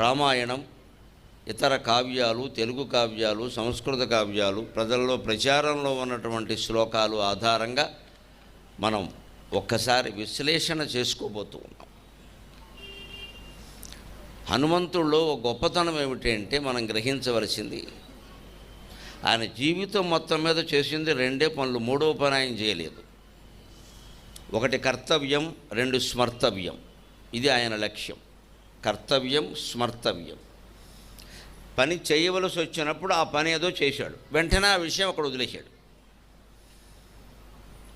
రామాయణం, ఇతర కావ్యాలు, తెలుగు కావ్యాలు, సంస్కృత కావ్యాలు, ప్రజల్లో ప్రచారంలో ఉన్నటువంటి శ్లోకాలు ఆధారంగా మనం ఒక్కసారి విశ్లేషణ చేసుకోబోతూ ఉన్నాం. హనుమంతుడిలో ఒక గొప్పతనం ఏమిటి అంటే మనం గ్రహించవలసింది, ఆయన జీవితం మొత్తం మీద చేసింది రెండే పనులు, మూడవ పని ఆయన చేయలేదు. ఒకటి కర్తవ్యం, రెండు స్మర్తవ్యం. ఇది ఆయన లక్ష్యం. కర్తవ్యం, స్మర్తవ్యం. పని చేయవలసి వచ్చినప్పుడు ఆ పని ఏదో చేశాడు, వెంటనే ఆ విషయం అక్కడ వదిలేశాడు.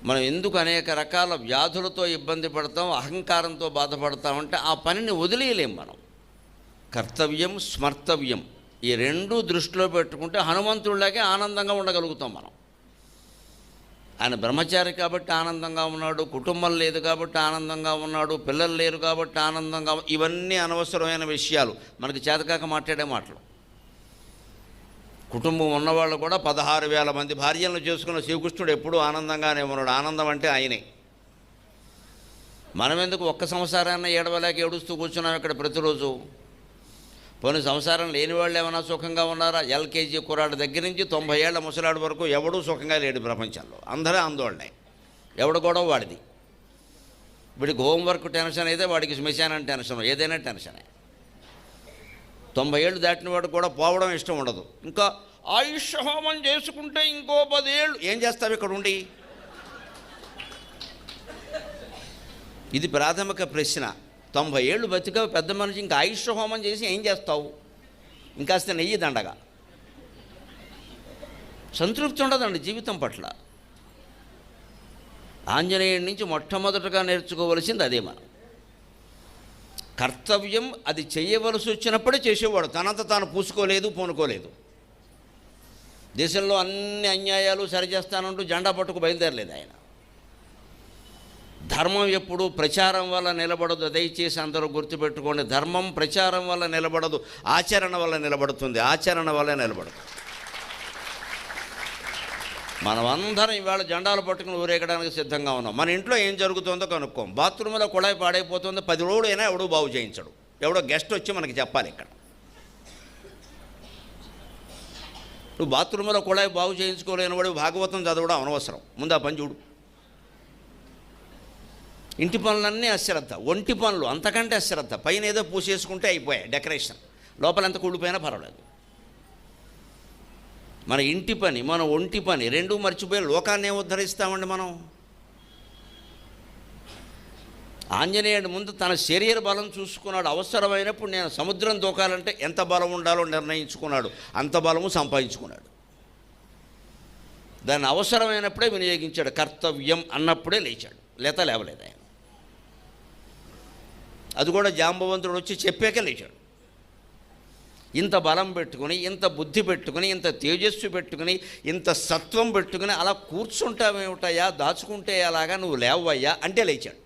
మనం ఎందుకు అనేక రకాల వ్యాధులతో ఇబ్బంది పడతాం, అహంకారంతో బాధపడతామంటే ఆ పనిని వదిలేయలేం మనం. కర్తవ్యం, స్మర్తవ్యం, ఈ రెండూ దృష్టిలో పెట్టుకుంటే హనుమంతుడిలాగే ఆనందంగా ఉండగలుగుతాం మనం. ఆయన బ్రహ్మచారి కాబట్టి ఆనందంగా ఉన్నాడు, కుటుంబం లేదు కాబట్టి ఆనందంగా ఉన్నాడు, పిల్లలు లేరు కాబట్టి ఆనందంగా. ఇవన్నీ అనవసరమైన విషయాలు, మనకి చేతకాక మాట్లాడే మాటలు. కుటుంబం ఉన్నవాళ్ళు కూడా 16,000 మంది భార్యలను చేసుకున్న శ్రీకృష్ణుడు ఎప్పుడూ ఆనందంగానే ఉన్నాడు. ఆనందం అంటే ఆయనే. మనం ఎందుకు ఒక్క సంసారాన్ని ఏడవలేక ఏడుస్తూ కూర్చున్నాం ఇక్కడ ప్రతిరోజు? పోనీ సంసారం లేని వాళ్ళు ఏమైనా సుఖంగా ఉన్నారా? ఎల్కేజీ కుర్రాడు దగ్గర నుంచి 90 ఏళ్ల ముసలాడు వరకు ఎవడూ సుఖంగా లేడు ప్రపంచంలో. అందరూ ఆందోళనే, ఎవడు గొడవ వాడిది. వీడికి హోంవర్క్ టెన్షన్ అయితే వాడికి శ్మశానం టెన్షన్, ఏదైనా టెన్షనే. 90 ఏళ్ళు దాటిన వాడికి కూడా పోవడం ఇష్టం ఉండదు. ఇంకా ఆయుష్ హోమం చేసుకుంటే ఇంకో 10 ఏళ్ళు ఏం చేస్తావు ఇక్కడ ఉండి? ఇది ప్రాథమిక ప్రశ్న. 90 ఏళ్ళు బతికావు పెద్ద మనిషి, ఇంకా ఆయుష్ హోమం చేసి ఏం చేస్తావు? ఇంకాస్త నెయ్యి దండగా. సంతృప్తి ఉండదండి జీవితం పట్ల. ఆంజనేయుడి నుంచి మొట్టమొదటగా నేర్చుకోవలసింది అదే. మనం కర్తవ్యం అది చేయవలసి వచ్చినప్పుడే చేసేవాడు, తనంత తాను పూసుకోలేదు, పూనుకోలేదు. దేశంలో అన్ని అన్యాయాలు సరిచేస్తానంటూ జెండా పట్టుకు బయలుదేరలేదు ఆయన. ధర్మం ఎప్పుడు ప్రచారం వల్ల నిలబడదు, దయచేసి అందరూ గుర్తుపెట్టుకోండి. ధర్మం ప్రచారం వల్ల నిలబడదు, ఆచరణ వల్ల నిలబడుతుంది. ఆచరణ వల్ల నిలబడదు. మనమందరం ఇవాళ జెండాలు పట్టుకుని ఊరేగడానికి సిద్ధంగా ఉన్నాం. మన ఇంట్లో ఏం జరుగుతుందో కనుక్కోం. బాత్రూంలో కుళాయి పాడైపోతుందో 10 రోజులు అయినా ఎవడూ బాగు చేయించడు. ఎవడో గెస్ట్ వచ్చి మనకి చెప్పాలి. ఇక్కడ నువ్వు బాత్రూంలో కుళాయి బాగు చేయించుకోలేని వాడు భాగవతం చదవడం అనవసరం. ముందు ఆ పని చూడు. ఇంటి పనులన్నీ అశ్రద్ధ, ఒంటి పనులు అంతకంటే అశ్రద్ధ. పైన ఏదో పూసేసుకుంటే అయిపోయాయి డెకరేషన్, లోపల ఎంత కూలిపోయినా పర్వాలేదు. మన ఇంటి పని, మన ఒంటి పని రెండూ మర్చిపోయి లోకాన్ని ఉద్ధరిస్తామండి మనం. ఆంజనేయుడు ముందు తన శరీర బలం చూసుకున్నాడు. అవసరమైనప్పుడు నేను సముద్రం దూకాలంటే ఎంత బలం ఉండాలో నిర్ణయించుకున్నాడు. అంత బలము సంపాదించుకున్నాడు. దాన్ని అవసరమైనప్పుడే వినియోగించాడు. కర్తవ్యం అన్నప్పుడే లేచాడు, లేవలేదు ఆయన. అది కూడా జాంబవంతుడు వచ్చి చెప్పాక లేచాడు. ఇంత బలం పెట్టుకుని, ఇంత బుద్ధి పెట్టుకుని, ఇంత తేజస్సు పెట్టుకుని, ఇంత సత్వం పెట్టుకుని అలా కూర్చుంటావేమిటయ్యా, దాచుకుంటే అలాగా నువ్వు లేవయ్యా అంటే లేచాడు.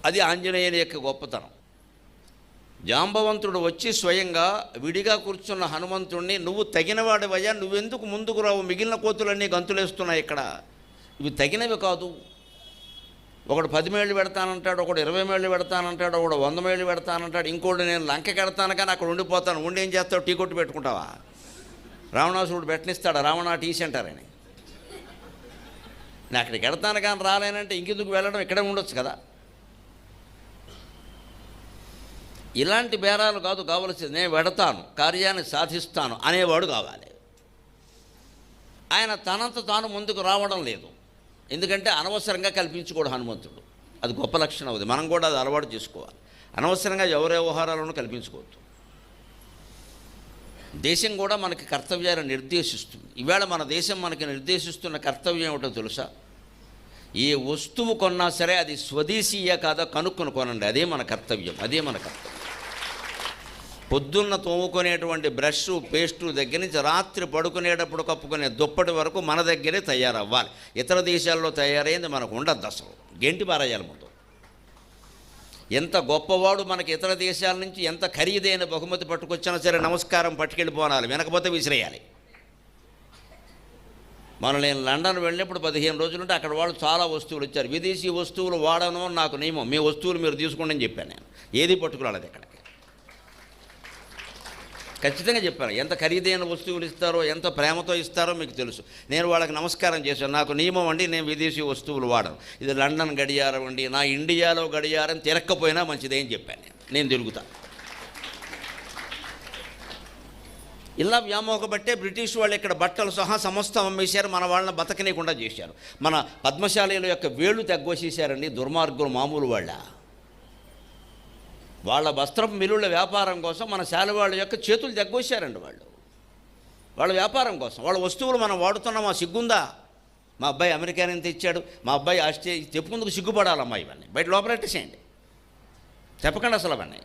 అది ఆంజనేయుని యొక్క గొప్పతనం. జాంబవంతుడు వచ్చి స్వయంగా విడిగా కూర్చున్న హనుమంతుడిని, నువ్వు తగినవాడివయ్యా, నువ్వెందుకు ముందుకు రావు? మిగిలిన కోతులన్నీ గంతులేస్తున్నాయి ఇక్కడ, ఇవి తగినవి కాదు. ఒకడు 10 మేళ్ళు పెడతానంటాడు, ఒకడు 20 మేళ్ళు పెడతానంటాడు, ఒకడు 100 మేళ్ళు పెడతానంటాడు, ఇంకోటి నేను లంక కడతాను కానీ అక్కడ ఉండిపోతాను. ఉండి ఏం చేస్తావు? టీ కొట్టు పెట్టుకుంటావా? రావణాసురుడు పెట్టనిస్తాడు రావణ టీ సెంటర్ అని. నేను అక్కడికి వెడతాను కానీ రాలేనంటే ఇంకెందుకు వెళ్ళడం, ఇక్కడే ఉండొచ్చు కదా. ఇలాంటి బేరాలు కాదు కావలసింది. నేను వెడతాను, కార్యాన్ని సాధిస్తాను అనేవాడు కావాలి. ఆయన తనంత తాను ముందుకు రావడం లేదు. ఎందుకంటే అనవసరంగా కల్పించుకోడు హనుమంతుడు. అది గొప్ప లక్షణం. అది మనం కూడా అది అలవాటు చేసుకోవాలి. అనవసరంగా ఎవరి వ్యవహారాలను కల్పించుకోవద్దు. దేశం కూడా మనకి కర్తవ్యాన్ని నిర్దేశిస్తుంది. ఈవేళ మన దేశం మనకి నిర్దేశిస్తున్న కర్తవ్యం ఏమిటో తెలుసా? ఏ వస్తువు కొన్నా సరే అది స్వదేశీయ కాదా కనుక్కొని కొనండి. అదే మన కర్తవ్యం, అదే మన కర్తవ్యం. పొద్దున్న తోముకునేటువంటి బ్రష్, పేస్టు దగ్గర నుంచి రాత్రి పడుకునేటప్పుడు కప్పుకునే దుప్పటి వరకు మన దగ్గరే తయారవ్వాలి. ఇతర దేశాల్లో తయారైంది మనకు ఉండద్దు. అసలు గెంటి పారేయాలి ముందు. ఎంత గొప్పవాడు మనకి ఇతర దేశాల నుంచి ఎంత ఖరీదైన బహుమతి పట్టుకొచ్చినా సరే నమస్కారం పట్టుకెళ్ళిపోనాలి, వెనకపోతే విసిరేయాలి. నేను లండన్ వెళ్ళినప్పుడు 15 రోజులుంటే అక్కడ వాళ్ళు చాలా వస్తువులు ఇచ్చారు. విదేశీ వస్తువులు వాడను నాకు నియమం, మీ వస్తువులు మీరు తీసుకోండి అని చెప్పాను నేను. ఏది పట్టుకురాలేదు ఇక్కడికి. ఖచ్చితంగా చెప్పాను. ఎంత ఖరీదైన వస్తువులు ఇస్తారో, ఎంత ప్రేమతో ఇస్తారో మీకు తెలుసు. నేను వాళ్ళకి నమస్కారం చేశాను. నాకు నియమం అండి, నేను విదేశీ వస్తువులు వాడను. ఇది లండన్ గడియారం అండి, నా ఇండియాలో గడియారం తిరక్కపోయినా మంచిదేం చెప్పాను. నేను తిరుగుతాను. ఇలా వ్యామోహపట్టే బ్రిటిష్ వాళ్ళు ఇక్కడ బట్టలు సహా సమస్తం అమ్మేశారు, మన వాళ్ళని బతకనీయకుండా చేశారు. మన పద్మశాలీల యొక్క వేళ్ళు తగ్గోసేశారండి దుర్మార్గులు. మామూలు వాళ్ళ వస్త్రపు మిల్లుల వ్యాపారం కోసం మన శాలువాళ్ళ యొక్క చేతులు తగ్గోసారండి వాళ్ళ వ్యాపారం కోసం. వాళ్ళ వస్తువులు మనం వాడుతున్నాం. ఆ సిగ్గుందా? మా అబ్బాయి అమెరికా నుంచి తెచ్చాడు, మా అబ్బాయి ఆస్ట్రేలియా, చెప్పుకుందుకు సిగ్గుపడాలమ్మా. ఇవన్నీ బయట లోపలెట్టేసేయండి, చెప్పకండి అసలు. అవన్నీ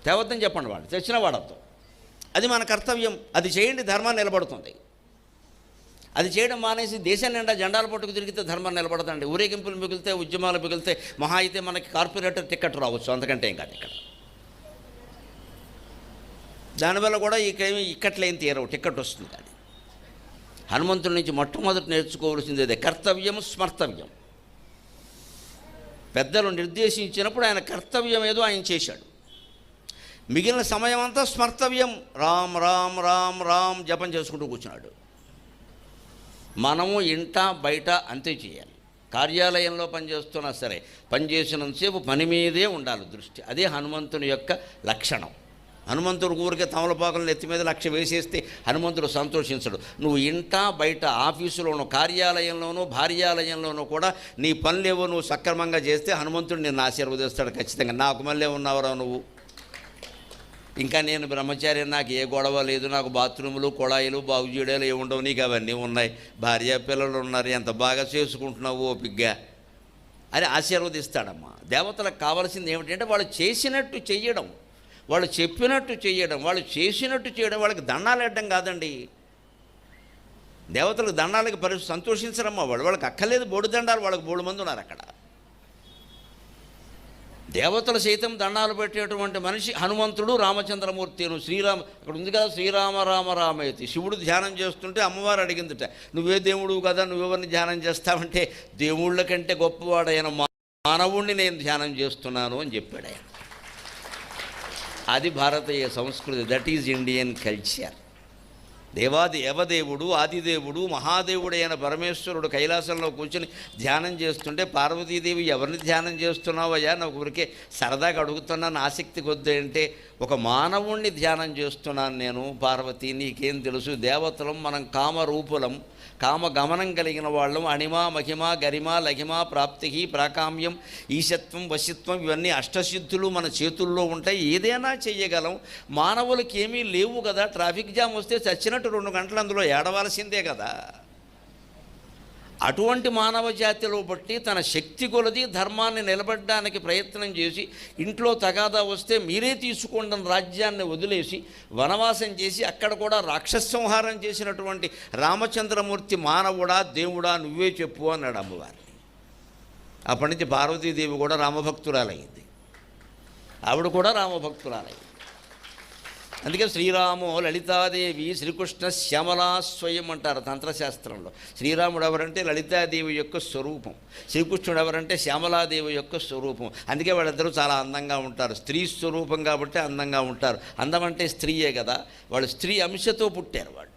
తేవద్దని చెప్పండి, వాళ్ళు తెచ్చిన వాడద్దు. అది మన కర్తవ్యం. అది చేయండి, ధర్మాన్ని నిలబడుతుంది. అది చేయడం మానేసి దేశం నిండా జెండాలు పట్టుకు తిరిగితే ధర్మం నిలబడదండి. ఊరేగింపులు మిగిలితే, ఉద్యమాలు మిగిలితే మహా అయితే మనకి కార్పొరేటర్ టికెట్ రావచ్చు, అంతకంటే ఏం కాదు ఇక్కడ. దానివల్ల కూడా ఇక్కట్లేం తీరవు, టికెట్ వస్తుంది. కానీ హనుమంతుడి నుంచి మొట్టమొదటి నేర్చుకోవాల్సింది అదే, కర్తవ్యం స్మర్తవ్యం. పెద్దలు నిర్దేశించినప్పుడు ఆయన కర్తవ్యం ఏదో ఆయన చేశాడు. మిగిలిన సమయం అంతా స్మర్తవ్యం, రామ్ రామ్ రామ్ రామ్ జపం చేసుకుంటూ కూర్చున్నాడు. మనము ఇంట బయట అంతే చేయాలి. కార్యాలయంలో పనిచేస్తున్నా సరే, పనిచేసినంతసేపు పని మీదే ఉండాలి దృష్టి. అదే హనుమంతుని యొక్క లక్షణం. హనుమంతుడు ఊరికే తమలపాకులను ఎత్తి మీద లక్ష్య వేసేస్తే హనుమంతుడు సంతోషించడు. నువ్వు ఇంట బయట, ఆఫీసులోనూ, కార్యాలయంలోనూ, భార్యాలయంలోనూ కూడా నీ పనులేవో నువ్వు సక్రమంగా చేస్తే హనుమంతుడు నిన్ను ఆశీర్వదిస్తాడు ఖచ్చితంగా. నాకు మళ్ళీ ఉన్నావురా నువ్వు, ఇంకా నేను బ్రహ్మచారి, నాకు ఏ గొడవ లేదు, నాకు బాత్రూములు కొళాయిలు బాగు చేయడాలు ఏముండవు, నీకు అవన్నీ ఉన్నాయి, భార్య పిల్లలు ఉన్నారు, ఎంత బాగా చేసుకుంటున్నావు ఓపిగ్గా అని ఆశీర్వదిస్తాడమ్మా. దేవతలకు కావాల్సింది ఏమిటంటే వాళ్ళు చేసినట్టు చెయ్యడం, వాళ్ళు చెప్పినట్టు చెయ్యడం, వాళ్ళు చేసినట్టు చేయడం. వాళ్ళకి దండాలు వేయడం కాదండి. దేవతలకు దండాలకి సంతోషించరమ్మా వాళ్ళకి అక్కర్లేదు బోడు దండాలు. వాళ్ళకి 3 మంది ఉన్నారు అక్కడ. దేవతలు సైతం దండాలు పెట్టేటువంటి మనిషి హనుమంతుడు, రామచంద్రమూర్తి. శ్రీరామ అక్కడ ఉంది కదా, శ్రీరామ రామ రామయతి. శివుడు ధ్యానం చేస్తుంటే అమ్మవారు అడిగిందిట, నువ్వే దేవుడు కదా, నువ్వెవరిని ధ్యానం చేస్తావంటే, దేవుళ్ళ కంటే గొప్పవాడైన మానవుణ్ణి నేను ధ్యానం చేస్తున్నాను అని చెప్పాడు ఆయన. అది భారతీయ సంస్కృతి. That is Indian culture. దేవదేవుడు, ఆదిదేవుడు, మహాదేవుడైన పరమేశ్వరుడు కైలాసంలో కూర్చొని ధ్యానం చేస్తుంటే పార్వతీదేవి, ఎవరిని ధ్యానం చేస్తున్నావయ్యా, నాకు ఊరికే సరదాగా అడుగుతున్నాను, ఆసక్తి కొద్ది అంటే, ఒక మానవుణ్ణి ధ్యానం చేస్తున్నాను నేను. పార్వతి, నీకేం తెలుసు, దేవతలం మనం కామరూపులం, కామగమనం కలిగిన వాళ్ళం. అణిమ మహిమ గరిమ లఘిమ ప్రాప్తి ప్రాకామ్యం ఈశత్వం వశిత్వం ఇవన్నీ అష్టసిద్ధులు మన చేతుల్లో ఉంటాయి. ఏదైనా చెయ్యగలం. మానవులకి ఏమీ లేవు కదా. ట్రాఫిక్ జామ్ వస్తే చచ్చినట్టు 2 గంటలు అందులో ఏడవలసిందే కదా. అటువంటి మానవ జాతిలో బట్టి తన శక్తి కొలది ధర్మాన్ని నిలబడడానికి ప్రయత్నం చేసి, ఇంట్లో తగాదా వస్తే మీరే తీసుకోండి రాజ్యాన్ని వదిలేసి వనవాసం చేసి అక్కడ కూడా రాక్షస సంహారం చేసినటువంటి రామచంద్రమూర్తి మానవుడా దేవుడా నువ్వే చెప్పు అన్నాడు అమ్మవారిని. అప్పటి నుంచి పార్వతీదేవి కూడా రామభక్తురాలయ్యింది. ఆవిడ కూడా రామభక్తురాలయ్యింది. అందుకే శ్రీరామో లలితాదేవి శ్రీకృష్ణ శ్యామలా స్వయం అంటారు తంత్రశాస్త్రంలో. శ్రీరాముడు ఎవరంటే లలితాదేవి యొక్క స్వరూపం, శ్రీకృష్ణుడు ఎవరంటే శ్యామలాదేవి యొక్క స్వరూపం. అందుకే వాళ్ళిద్దరూ చాలా అందంగా ఉంటారు. స్త్రీ స్వరూపం కాబట్టి అందంగా ఉంటారు. అందం అంటే స్త్రీయే కదా. వాళ్ళు స్త్రీ అంశతో పుట్టారు. వాళ్ళు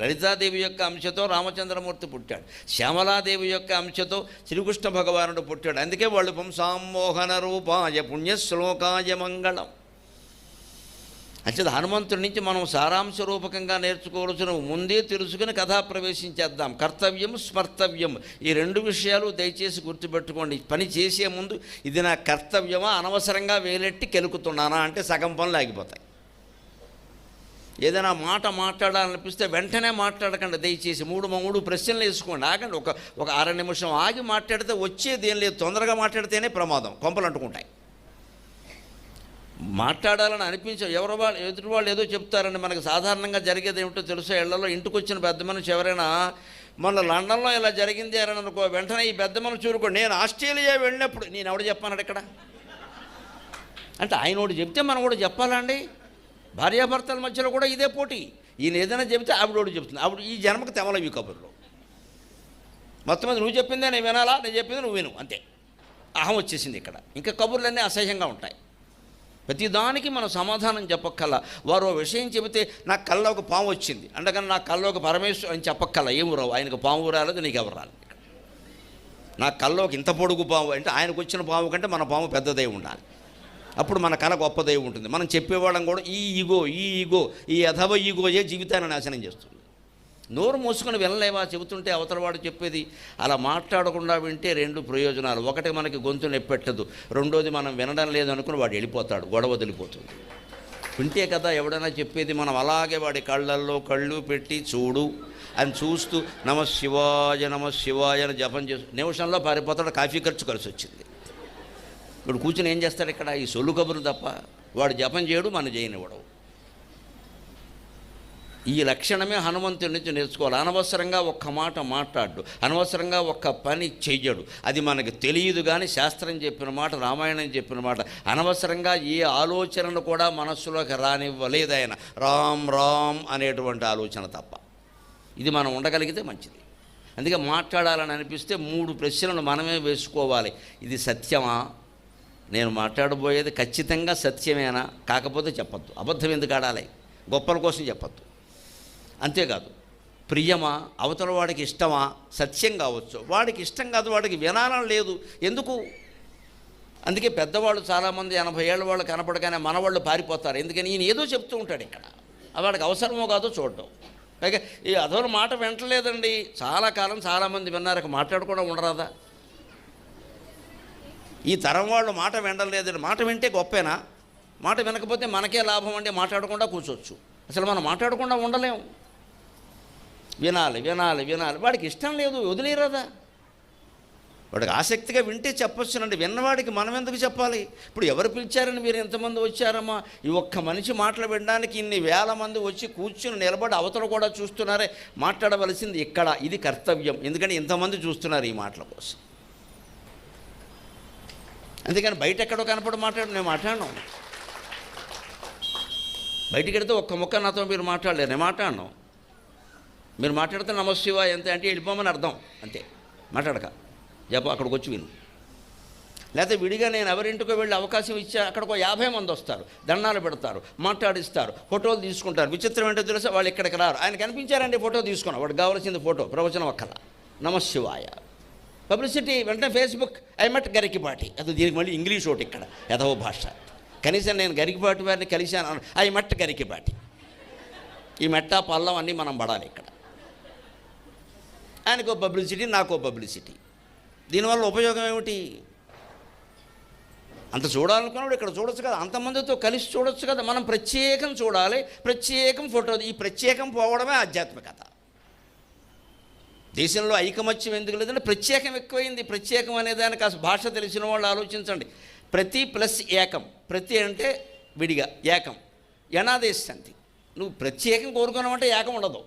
లలితాదేవి యొక్క అంశతో రామచంద్రమూర్తి పుట్టాడు, శ్యామలాదేవి యొక్క అంశతో శ్రీకృష్ణ భగవానుడు పుట్టాడు. అందుకే వాళ్ళు పుంసామోహన రూపాయ పుణ్యశ్లోకాయ మంగళం. అంటే హనుమంతుడి నుంచి మనం సారాంశ రూపకంగా నేర్చుకోవాల్సిన ముందే తెలుసుకుని కథా ప్రవేశించేద్దాం. కర్తవ్యం స్మర్తవ్యం, ఈ 2 విషయాలు దయచేసి గుర్తుపెట్టుకోండి. పని చేసే ముందు ఇది నా కర్తవ్యమా, అనవసరంగా వేలెట్టి కెలుకుతున్నానా అంటే సగం పనులు ఆగిపోతాయి. ఏదైనా మాట మాట్లాడాలనిపిస్తే వెంటనే మాట్లాడకండి దయచేసి. 3 ప్రశ్నలు వేసుకోండి. ఆగండి, ఒక 1/2 నిమిషం ఆగి మాట్లాడితే వచ్చేది ఏం లేదు. తొందరగా మాట్లాడితేనే ప్రమాదం, కొంపలు అంటుకుంటాయి. మాట్లాడాలని ఎదుటి వాళ్ళు ఏదో చెప్తారండి. మనకు సాధారణంగా జరిగేది ఏమిటో తెలుసా, ఇళ్లలో ఇంటికి వచ్చిన పెద్ద మనిషి ఎవరైనా మొన్న లండన్లో ఇలా జరిగింది అని అనుకో, వెంటనే ఈ పెద్ద మనిషి చూరుకోండి, నేను ఆస్ట్రేలియా వెళ్ళినప్పుడు నేను ఎవడు చెప్పాను ఇక్కడ అంటే, ఆయన ఒకటి చెప్తే మనం కూడా చెప్పాలండి. భార్యాభర్తల మధ్యలో కూడా ఇదే పోటీ. ఈయన ఏదైనా చెబితే ఆవిడోడు చెప్తుంది. ఆవిడ ఈ జన్మకు తెమలవి కబుర్లు. మొత్తం మీద నువ్వు చెప్పిందే నేను వినాలా, నేను చెప్పింది నువ్వు విను, అంతే. అహం వచ్చేసింది ఇక్కడ. ఇంకా కబుర్లన్నీ అసహ్యంగా ఉంటాయి. ప్రతిదానికి మనం సమాధానం చెప్పక్కల్లా. వారు ఓ విషయం చెబితే నాకు కల్లో ఒక పాము వచ్చింది అందుకని నాకు కల్లో ఒక పరమేశ్వరు అని చెప్పక్కల్లా. ఏమి రావు, ఆయనకు పాము రాలేదు, నీకు ఎవరు రాలేదు. నాకు కల్లో ఒక ఇంత పొడుగు పాము అంటే ఆయనకు వచ్చిన పాము కంటే మన పాము పెద్దదై ఉండాలి, అప్పుడు మన కళ గొప్పదై ఉంటుంది. మనం చెప్పేవాళ్ళం కూడా ఈ ఈగో ఈ అధవ ఈగోయే జీవితాన్ని నాశనం చేస్తుంది. నోరు మూసుకొని వినలేవా? చెబుతుంటే అవతలవాడు చెప్పేది. అలా మాట్లాడకుండా వింటే రెండు ప్రయోజనాలు: ఒకటి మనకి గొంతు నొప్పెట్టదు, రెండోది మనం వినడం లేదు అనుకుని వాడు వెళ్ళిపోతాడు, గొడవ వదిలిపోతుంది. వింటే కదా ఎవడైనా చెప్పేది. మనం అలాగే వాడి కళ్ళల్లో కళ్ళు పెట్టి చూడు అని చూస్తూ నమ శివాయ అని జపం చేస్తూ నిమిషంలో పారిపోతాడు. కాఫీ ఖర్చు కలిసి వచ్చింది. ఇప్పుడు కూర్చుని ఏం చేస్తాడు ఇక్కడ? ఈ సొల్లు కబురు తప్ప. వాడు జపం చేయడు, మనం చేయనివ్వడం. ఈ లక్షణమే హనుమంతుడి నుంచి నేర్చుకోవాలి. అనవసరంగా ఒక్క మాట మాట్లాడు, అనవసరంగా ఒక్క పని చెయ్యడు. అది మనకు తెలియదు కానీ శాస్త్రం చెప్పిన మాట, రామాయణం చెప్పిన మాట అనవసరంగా ఏ ఆలోచనను కూడా మనస్సులోకి రానివ్వలేదు ఆయన. రామ్ అనేటువంటి ఆలోచన తప్ప. ఇది మనం ఉండగలిగితే మంచిది. అందుకే మాట్లాడాలని అనిపిస్తే 3 ప్రశ్నలు మనమే వేసుకోవాలి. ఇది సత్యమా? నేను మాట్లాడబోయేది ఖచ్చితంగా సత్యమేనా? కాకపోతే చెప్పద్దు. అబద్ధం ఎందుకు ఆడాలి? గొప్పల కోసం చెప్పద్దు. అంతేకాదు, ప్రియమా? అవతల వాడికి ఇష్టమా? సత్యం కావచ్చు, వాడికి ఇష్టం కాదు, వాడికి వినాలని లేదు, ఎందుకు? అందుకే పెద్దవాళ్ళు చాలామంది 80 ఏళ్ళ వాళ్ళు కనపడగానే మనవాళ్ళు పారిపోతారు. ఎందుకని? ఈయన ఏదో చెప్తూ ఉంటాడు ఇక్కడ, వాడికి అవసరమో కాదో చూడటం. పైగా ఈ అదోల మాట వింటలేదండి. చాలా కాలం చాలామంది విన్నారు, మాట్లాడకుండా ఉండరాదా? ఈ తరం వాళ్ళు మాట వినలేదండి. మాట వింటే గొప్పేనా? మాట వినకపోతే మనకే లాభం అండి. మాట్లాడకుండా కూర్చోవచ్చు. అసలు మనం మాట్లాడకుండా ఉండలేము. వినాలి. వాడికి ఇష్టం లేదు, వదిలేరాదా? వాడికి ఆసక్తిగా వింటే చెప్పొచ్చునండి. విన్నవాడికి మనం ఎందుకు చెప్పాలి? ఇప్పుడు ఎవరు పిలిచారని మీరు ఎంతమంది వచ్చారమ్మా? ఈ ఒక్క మనిషి మాటలు వినడానికి ఇన్ని వేల మంది వచ్చి కూర్చుని నిలబడి అవతల కూడా చూస్తున్నారే. మాట్లాడవలసింది ఇక్కడ. ఇది కర్తవ్యం. ఎందుకంటే ఇంతమంది చూస్తున్నారు ఈ మాటల కోసం. అందుకని బయట ఎక్కడో కనపడి నేను మాట్లాడను. బయటికి వెళితే ఒక్క ముక్క నాతో మీరు మాట్లాడలేరు, నేను మాట్లాడను. మీరు మాట్లాడితే నమశివాయ ఎంత అంటే వెళ్ళిపోమని అర్థం, అంతే. మాట్లాడక జపం అక్కడికి వచ్చి విను. లేకపోతే విడిగా నేను ఎవరింటికో వెళ్ళి అవకాశం ఇచ్చా, అక్కడికో 50 మంది వస్తారు, దండాలు పెడతారు, మాట్లాడిస్తారు, ఫోటోలు తీసుకుంటారు. విచిత్రం ఏంటో తెలుసా? వాళ్ళు ఇక్కడికి రారు. ఆయన కనిపించారండి, ఫోటో తీసుకున్నాం. వాడికి కావాల్సింది ఫోటో, ప్రవచనం అక్కల. నమశివాయ పబ్లిసిటీ వెంటనే ఫేస్బుక్. I met Garikipati. అది దీనికి మళ్ళీ ఇంగ్లీష్ ఒకటి ఇక్కడ, యథవ భాష. కనీసం నేను గరికిపాటి వారిని కలిశాను. I met Garikipati. ఈ మెట్ట పల్లం అన్నీ మనం పడాలి ఇక్కడ. ఆయనకో పబ్లిసిటీ, నాకో పబ్లిసిటీ. దీనివల్ల ఉపయోగం ఏమిటి? అంత చూడాలనుకున్నాడు ఇక్కడ చూడొచ్చు కదా, అంతమందితో కలిసి చూడొచ్చు కదా. మనం ప్రత్యేకం చూడాలి, ప్రత్యేకం ఫోటో. ఈ ప్రత్యేకం పోవడమే ఆధ్యాత్మికత. దేశంలో ఐకమత్యం ఎందుకు లేదంటే ప్రత్యేకం ఎక్కువైంది. ప్రత్యేకం అనేదానికి ఆ భాష తెలిసిన వాళ్ళు ఆలోచించండి. ప్రతి ప్లస్ ఏకం. ప్రతి అంటే విడిగా, ఏకం యనాదేశంతి. నువ్వు ప్రత్యేకం కోరుకున్నావంటే ఏకం ఉండదు.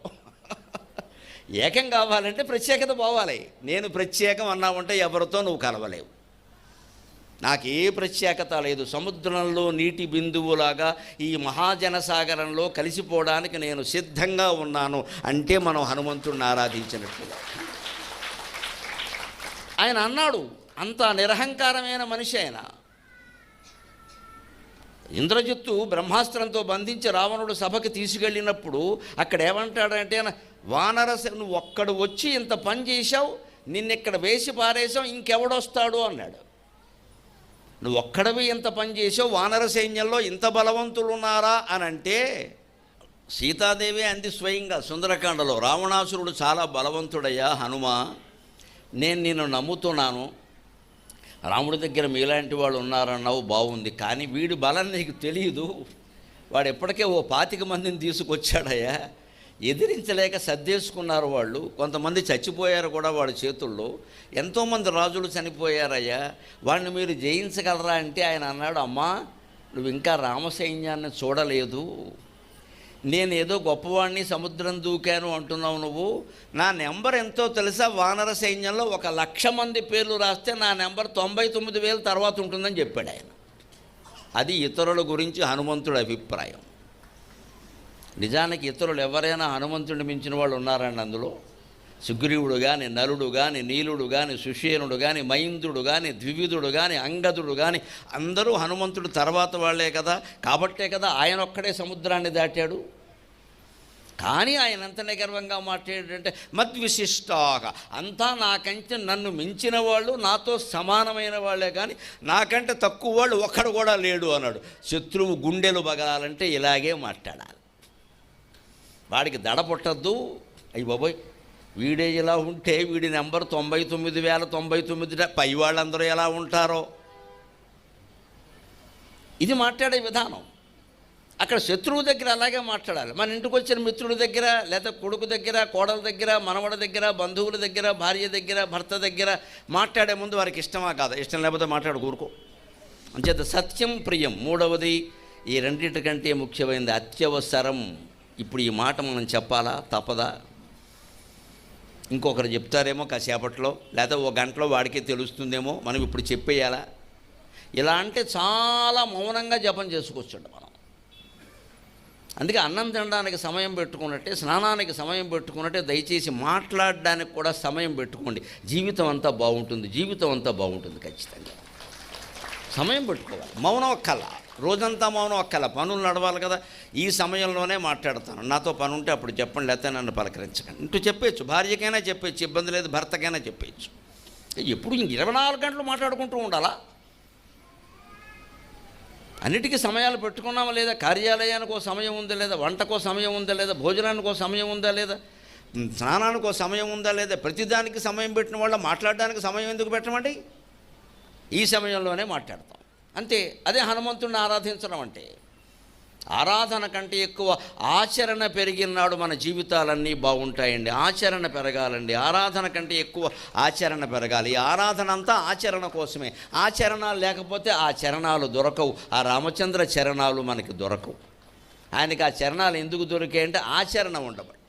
ఏకం కావాలంటే ప్రత్యేకత పోవాలి. నేను ప్రత్యేకం అన్నావంటే ఎవరితో నువ్వు కలవలేవు. నాకే ప్రత్యేకత లేదు. సముద్రంలో నీటి బిందువులాగా ఈ మహాజనసాగరంలో కలిసిపోవడానికి నేను సిద్ధంగా ఉన్నాను అంటే మనం హనుమంతుడిని ఆరాధించినట్లుగా. ఆయన అన్నాడు, అంత నిరహంకారమైన మనిషి ఆయన. ఇంద్రజిత్తు బ్రహ్మాస్త్రంతో బంధించి రావణుడు సభకి తీసుకెళ్ళినప్పుడు అక్కడ ఏమంటాడంటే, వానరస నువ్వు ఒక్కడు వచ్చి ఇంత పని చేశావు, నిన్నెక్కడ వేసి పారేసావు, ఇంకెవడొస్తాడు అన్నాడు. నువ్వు ఒక్కడవి ఇంత పని చేసావు, వానర సైన్యంలో ఇంత బలవంతులు ఉన్నారా అని అంటే, సీతాదేవి అంది స్వయంగా సుందరకాండలో, రావణాసురుడు చాలా బలవంతుడయ్యా హనుమా, నేను నిన్ను నమ్ముతున్నాను. రాముడి దగ్గర మీలాంటి వాళ్ళు ఉన్నారన్నావు, బాగుంది. కానీ వీడి బలం నీకు తెలియదు. వాడు ఎప్పటికే ఓ 25 మందిని తీసుకొచ్చాడయ్యా. ఎదిరించలేక సర్దేసుకున్నారు వాళ్ళు. కొంతమంది చచ్చిపోయారు కూడా వాడి చేతుల్లో. ఎంతోమంది రాజులు చనిపోయారయ్యా. వాడిని మీరు జయించగలరా అంటే ఆయన అన్నాడు, అమ్మా నువ్వు ఇంకా రామసైన్యాన్ని చూడలేదు. నేను ఏదో గొప్పవాడిని సముద్రం దూకాను అంటున్నావు నువ్వు. నా నెంబర్ ఎంతో తెలుసా? వానర సైన్యంలో 1,00,000 మంది పేర్లు రాస్తే నా నెంబర్ 99,000 తర్వాత ఉంటుందని చెప్పాడు ఆయన. అది ఇతరుల గురించి హనుమంతుడి అభిప్రాయం. నిజానికి ఇతరులు ఎవరైనా హనుమంతుడిని మించిన వాళ్ళు ఉన్నారండి అందులో? సుగ్రీవుడు కానీ, నలుడు కానీ, నీలుడు కానీ, సుషేనుడు కానీ, మైంద్రుడు కానీ, ద్వివిధుడు కానీ, అంగదుడు కానీ అందరూ హనుమంతుడు తర్వాత వాళ్లే కదా. కాబట్టే కదా ఆయన ఒక్కడే సముద్రాన్ని దాటాడు. కానీ ఆయన ఎంతనే గర్వంగా మాట్లాడాడంటే మద్విశిష్టాక, అంతా నాకంటే నన్ను మించిన వాళ్ళు, నాతో సమానమైన వాళ్ళే, కానీ నాకంటే తక్కువ వాళ్ళు ఒక్కడు కూడా లేడు అన్నాడు. శత్రువు గుండెలు బగలాలంటే ఇలాగే మాట్లాడాలి. వాడికి దడ పుట్టద్దు. అయ్యి బాబోయ్, వీడే ఇలా ఉంటే వీడి నెంబర్ 99,099 పై వాళ్ళందరూ ఎలా ఉంటారో, ఇది మాట్లాడే విధానం. అక్కడ శత్రువు దగ్గర అలాగే మాట్లాడాలి. మన ఇంటికి వచ్చిన మిత్రుడి దగ్గర, లేదా కొడుకు దగ్గర, కోడల దగ్గర, మనవడ దగ్గర, బంధువుల దగ్గర, భార్య దగ్గర, భర్త దగ్గర మాట్లాడే ముందు వారికి ఇష్టమా కాదా? ఇష్టం లేకపోతే మాట్లాడు కూరుకో. అంచేత సత్యం ప్రియం మూడవది. ఈ రెండింటికంటే ముఖ్యమైనది అత్యవసరం. ఇప్పుడు ఈ మాట మనం చెప్పాలా, తప్పదా? ఇంకొకరు చెప్తారేమో కాసేపట్లో, లేదా ఓ గంటలో వాడికే తెలుస్తుందేమో, మనం ఇప్పుడు చెప్పేయాలా? ఇలా అంటే చాలా మౌనంగా జపం చేసుకోవచ్చుండ మనం. అందుకే అన్నం తినడానికి సమయం పెట్టుకున్నట్టే, స్నానానికి సమయం పెట్టుకున్నట్టే, దయచేసి మాట్లాడడానికి కూడా సమయం పెట్టుకోండి. జీవితం అంతా బాగుంటుంది, జీవితం అంతా బాగుంటుంది. ఖచ్చితంగా సమయం పెట్టుకోవాలి. మౌనం ఒక్కల, రోజంతా మౌనం ఒక్కల, పనులు నడవాలి కదా. ఈ సమయంలోనే మాట్లాడతాను, నాతో పని ఉంటే అప్పుడు చెప్పండి, లేకపోతే నన్ను పలకరించకండి. ఇంటూ చెప్పేయచ్చు, భార్యకైనా చెప్పేయచ్చు, ఇబ్బంది లేదు, భర్తకైనా చెప్పేయచ్చు. ఎప్పుడు ఇంక 24 గంటలు మాట్లాడుకుంటూ ఉండాలా? అన్నిటికీ సమయాలు పెట్టుకున్నామా లేదా? కార్యాలయానికి సమయం ఉందా లేదా? వంటకో సమయం ఉందా లేదా? భోజనానికో సమయం ఉందా లేదా? స్నానానికో సమయం ఉందా లేదా? ప్రతిదానికి సమయం పెట్టిన వాళ్ళ మాట్లాడడానికి సమయం ఎందుకు పెట్టమండి? ఈ సమయంలోనే మాట్లాడతాం అంతే. అదే హనుమంతుడిని ఆరాధించడం అంటే. ఆరాధన కంటే ఎక్కువ ఆచరణ పెరిగినాడు మన జీవితాలన్నీ బాగుంటాయండి. ఆచరణ పెరగాలండి. ఆరాధన కంటే ఎక్కువ ఆచరణ పెరగాలి. ఆరాధన అంతా ఆచరణ కోసమే. ఆచరణ లేకపోతే ఆ చరణాలు దొరకవు. ఆ రామచంద్ర చరణాలు మనకి దొరకవు. ఆయనకి ఆ చరణాలు ఎందుకు దొరికాయంటే ఆచరణ ఉండబట్టి.